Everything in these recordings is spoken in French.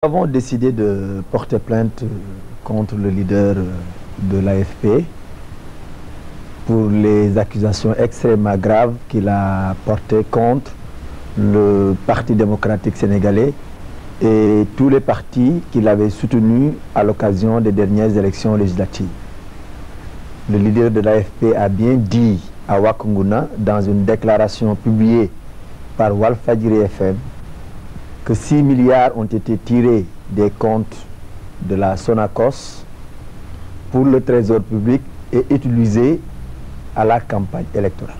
Nous avons décidé de porter plainte contre le leader de l'AFP pour les accusations extrêmement graves qu'il a portées contre le Parti démocratique sénégalais et tous les partis qu'il avait soutenus à l'occasion des dernières élections législatives. Le leader de l'AFP a bien dit à Wakunguna, dans une déclaration publiée par Walfadjri FM, que 6 milliards ont été tirés des comptes de la Sonacos pour le trésor public et utilisés à la campagne électorale.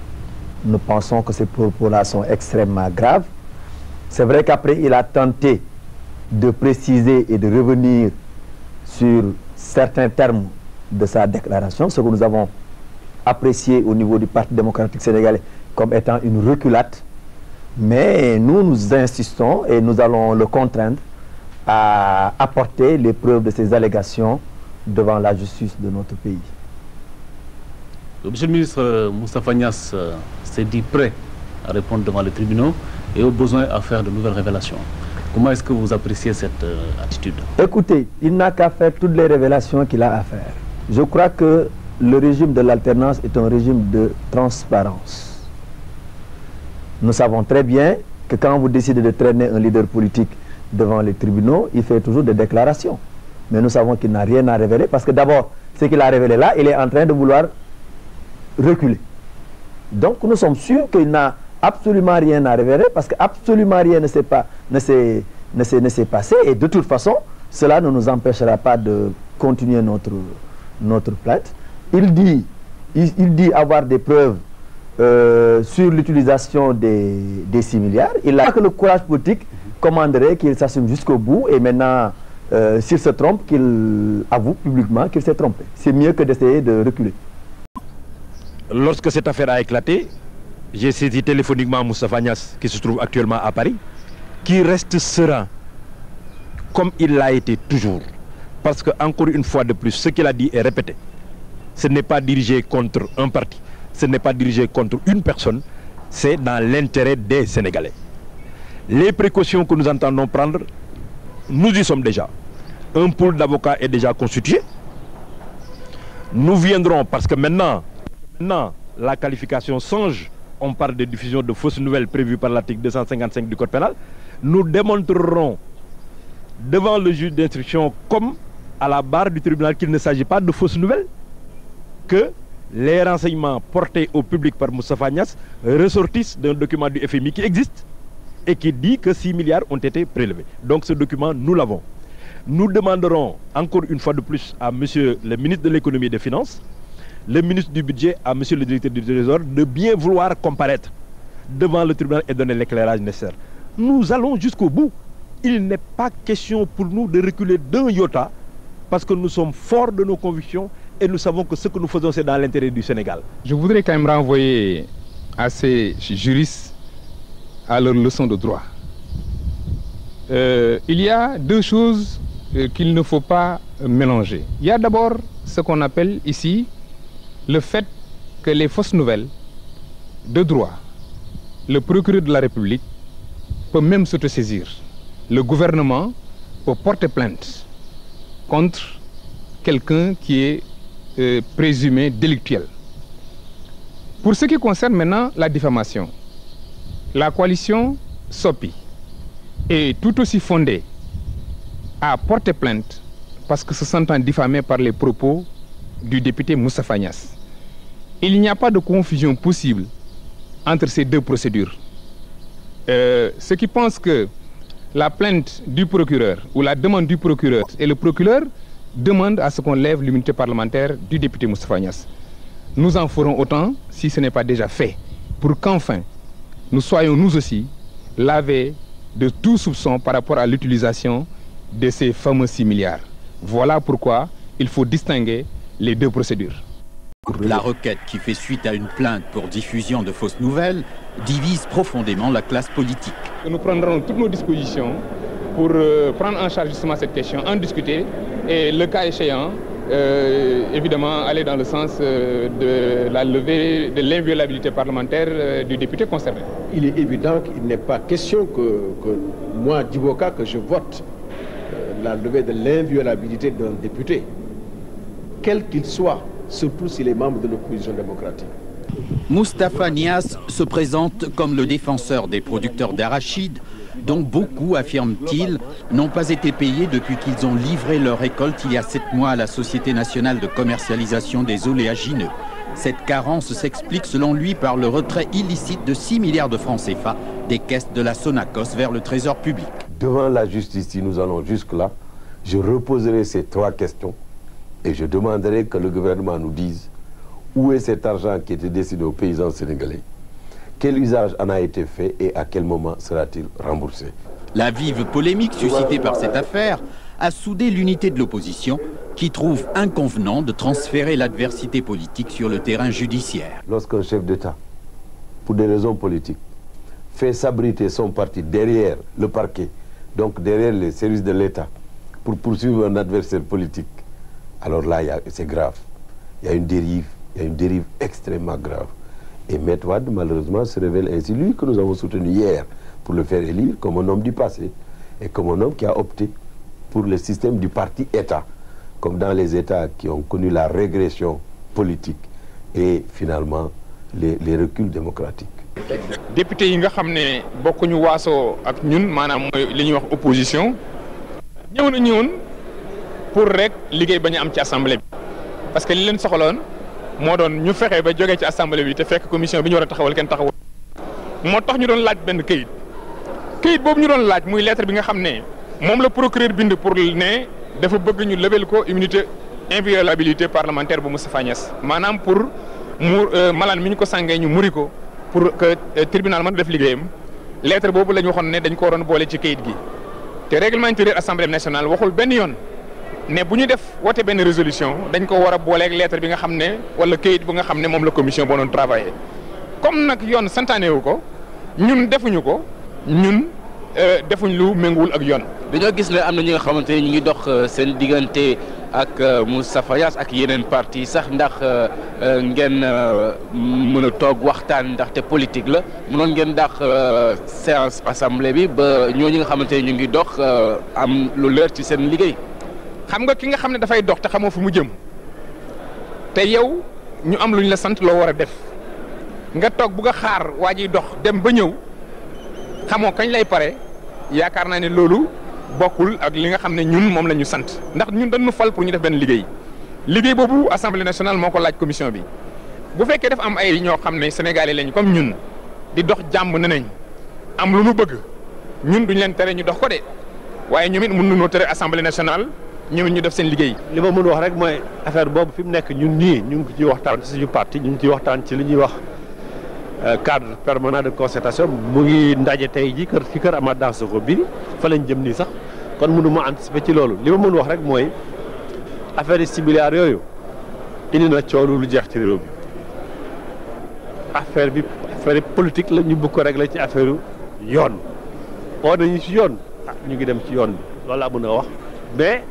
Nous pensons que ces propos-là sont extrêmement graves. C'est vrai qu'après, il a tenté de préciser et de revenir sur certains termes de sa déclaration, ce que nous avons apprécié au niveau du Parti démocratique sénégalais comme étant une reculade. Mais nous insistons et nous allons le contraindre à apporter les preuves de ces allégations devant la justice de notre pays. Monsieur le ministre Moustapha Niasse s'est dit prêt à répondre devant les tribunaux et au besoin à faire de nouvelles révélations. Comment est-ce que vous appréciez cette attitude? Écoutez, il n'a qu'à faire toutes les révélations qu'il a à faire. Je crois que le régime de l'alternance est un régime de transparence. Nous savons très bien que quand vous décidez de traîner un leader politique devant les tribunaux, il fait toujours des déclarations. Mais nous savons qu'il n'a rien à révéler parce que d'abord, ce qu'il a révélé là, il est en train de vouloir reculer. Donc nous sommes sûrs qu'il n'a absolument rien à révéler parce qu'absolument rien ne s'est passé et de toute façon, cela ne nous empêchera pas de continuer notre plainte. Il dit avoir des preuves sur l'utilisation des 6 milliards. Il a que le courage politique commanderait qu'il s'assume jusqu'au bout et maintenant, s'il se trompe, qu'il avoue publiquement qu'il s'est trompé. C'est mieux que d'essayer de reculer. Lorsque cette affaire a éclaté, j'ai saisi téléphoniquement Moustapha Niasse, qui se trouve actuellement à Paris, qui reste serein, comme il l'a été toujours. Parce que, encore une fois de plus, ce qu'il a dit est répété. Ce n'est pas dirigé contre un parti. Ce n'est pas dirigé contre une personne, c'est dans l'intérêt des Sénégalais. Les précautions que nous entendons prendre, nous y sommes déjà. Un pool d'avocats est déjà constitué. Nous viendrons, parce que maintenant la qualification change, on parle de diffusion de fausses nouvelles prévues par l'article 255 du Code pénal. Nous démontrerons devant le juge d'instruction comme à la barre du tribunal qu'il ne s'agit pas de fausses nouvelles, que les renseignements portés au public par Moustapha Niasse ressortissent d'un document du FMI qui existe et qui dit que 6 milliards ont été prélevés. Donc ce document, nous l'avons. Nous demanderons encore une fois de plus à monsieur le ministre de l'économie et des finances, le ministre du budget, à monsieur le directeur du trésor, de bien vouloir comparaître devant le tribunal et donner l'éclairage nécessaire. Nous allons jusqu'au bout. Il n'est pas question pour nous de reculer d'un iota parce que nous sommes forts de nos convictions et nous savons que ce que nous faisons, c'est dans l'intérêt du Sénégal. Je voudrais quand même renvoyer à ces juristes à leur leçon de droit. Il y a deux choses qu'il ne faut pas mélanger. Il y a d'abord ce qu'on appelle ici le fait que les fausses nouvelles de droit, le procureur de la République peut même s'autosaisir. Le gouvernement peut porter plainte contre quelqu'un qui est présumé délictuel. Pour ce qui concerne maintenant la diffamation, la coalition SOPI est tout aussi fondée à porter plainte parce que se sentant diffamée par les propos du député Moustapha Niasse. Il n'y a pas de confusion possible entre ces deux procédures. Ceux qui pensent que la plainte du procureur ou la demande du procureur et le procureur demande à ce qu'on lève l'immunité parlementaire du député Moustapha Niasse. Nous en ferons autant, si ce n'est pas déjà fait, pour qu'enfin nous soyons nous aussi lavés de tout soupçon par rapport à l'utilisation de ces fameux 6 milliards. Voilà pourquoi il faut distinguer les deux procédures. La requête qui fait suite à une plainte pour diffusion de fausses nouvelles divise profondément la classe politique. Nous prendrons toutes nos dispositions pour prendre en charge justement cette question, en discuter et le cas échéant, évidemment aller dans le sens de la levée de l'inviolabilité parlementaire du député concerné. Il est évident qu'il n'est pas question que moi, Djiboka, que je vote la levée de l'inviolabilité d'un député, quel qu'il soit, surtout s'il est membre de l'opposition démocratique. Moustapha Niasse se présente comme le défenseur des producteurs d'arachides, dont beaucoup, affirme-t-il, n'ont pas été payés depuis qu'ils ont livré leur récolte il y a 7 mois à la Société nationale de commercialisation des oléagineux. Cette carence s'explique selon lui par le retrait illicite de 6 milliards de francs CFA des caisses de la Sonacos vers le trésor public. Devant la justice, si nous allons jusque-là, je reposerai ces 3 questions et je demanderai que le gouvernement nous dise où est cet argent qui était destiné aux paysans sénégalais, quel usage en a été fait et à quel moment sera-t-il remboursé. La vive polémique suscitée par cette affaire a soudé l'unité de l'opposition qui trouve inconvenant de transférer l'adversité politique sur le terrain judiciaire. Lorsqu'un chef d'État, pour des raisons politiques, fait s'abriter son parti derrière le parquet, donc derrière les services de l'État, pour poursuivre un adversaire politique, alors là, c'est grave. Il y a une dérive extrêmement grave. Et Maître Wade, malheureusement, se révèle ainsi, lui que nous avons soutenu hier pour le faire élire, comme un homme du passé, et comme un homme qui a opté pour le système du parti-État, comme dans les États qui ont connu la régression politique et finalement les reculs démocratiques. Député yi nga xam ne bokkuñu waasoo ak ñun maanaam mooy li ñuy wax opposition ñëwoon pour rek liggéey bañ a am ci assemblée bi parce que li leen soxaloon moo doon ñu fexe ba jógee ci assemblée bi te fekk commission bi ñu war a taxawal kenn taxawal moo tax ñu doon laaj benn këyit boobu ñu doon laaj muy lettre bi nga xam ne moom la procureur bind pour ne dafa bëgg ñu level ko immunité inviolabilité parlementaire bu Moustapha Niasse maanaam pour mu malaan mi ñu ko sàngee ñu muri ko pour que tribunal mën a def liggéeyam lettre boobu la ñu waxoon ne dañ ko waroon boole ci kayit gi te règlement intérieur assemblée nationale waxul benn yoon ne bu ñu def wote benn résolution dañ ko war a booleeg lettre bi nga xam ne wala kayit bu nga xam ne moom la commission boo doon travailler comme nag yoon santaane wu ko ñun defuñu ko ñun defuñ lu méngoowul ak yoon. dañoo gis ne am na ñi nga xamante ne ñu ngi dox seen diggante ak Moustapha Niasse ak yeneen parti sax ndax ngeen mën a toog waxtaan ndaxte politique la mënoon ngeen dax séance assemblée bi ba ñooñu nga xamante ne ñu ngi dox am lu leer ci seen liggéey. xam nga ki nga xam ne dafay dox te xamoo fu mu jëm te yow ñu am lu ñu la sant loo war a def nga toog bugg a xaar waa jiy dox dem ba ñëw xamoo kañ lay pare yaakaar naa ne loolu bokkul ak li nga xam ne ñun moom la ñu sant ndax ñun dañu fal pour ñu def benn liggéey boobu assemblée nationale moo ko laaj commission bi bu fekkee dafa am ay ñoo xam ne sénégalais lañ comme ñun di dox jàmm ne nañ am lu nu bëgg ñun duñ leen tere ñu dox ko de waaye ñoom it mën nañoo tere assemblée nationale ñoom ñu def seen liggéey. li ma mën wax rek mooy affaire boobu fi mu nekk ñun ñii ñu ngi ciy waxtaan ci suñu parti ñu ngi ciy waxtaan ci li ñuy wax cadre permanent de concertation mu ngi ndaje tey ji ci kër Amath Dansokho bi fa lañ jëm nii sax kon mënu ma anticiper ci loolu li ma mën wax rek mooy affaire yi 6 milliards yooyu indi na coow lu jeex ci réew mi affaire politique la ñu bëgg ko régler ci affaire yoon oo nañu ci yoon ñu ngi dem ci yoon bi loolu laa mën a wax mais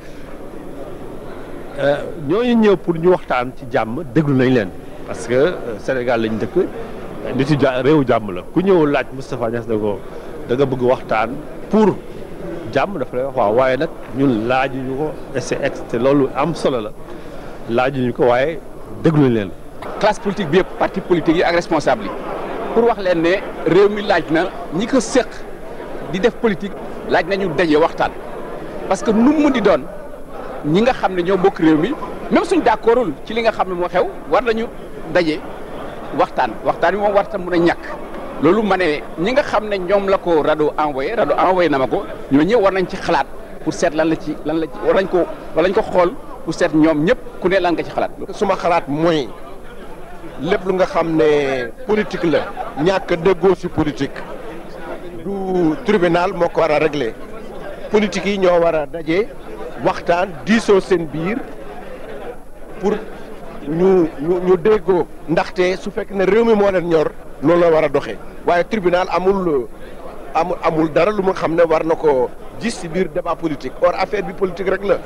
ñooñu ñëw pour ñu waxtaan ci jàmm déglu nañ leen parce que Sénégal lañ dëkk nit yi réewu jàmm la ku ñëw laaj Moustapha Niasse da nga bëgg waxtaan pour jàmm dafa lay wax waaw waaye nag ñun laajuñu ko te loolu am solo la laajuñu ko waaye déglu nañ leen. classe politique bi yëpp parti politique yi ak responsable yi pour wax leen ne réew mi laaj na ñi ko séq di def politique laaj nañu daje waxtaan parce que nu mu di doon ñi nga xam ne ñoo bokk réew mi même suñ d'accordul ci li nga xam ne moo xew war nañu daje waxtaan bi moom war ta mun a ñàkk loolu ma ne ñi nga xam ne ñoom la ko rajo envoyé na ma ko ñoo ñëw war nañ ci xalaat pour seet lan la ci war nañ ko xool pour seet ñoom ñëpp ku ne lan nga ci xalaat. suma xalaat mooy lépp lu nga xam ne politique la ñàkk a déggoo ci politique du tribunal moo ko war a régler politique yi ñoo war a daje waxtaan diisoo seen biir pour ñu déggoo ndaxte su fekk ne réew mi moo leen ñor loolu la war a doxee waaye tribunal amul dara lu nga xam ne war na ko gis ci biir débat politique or affaire bi politique rek la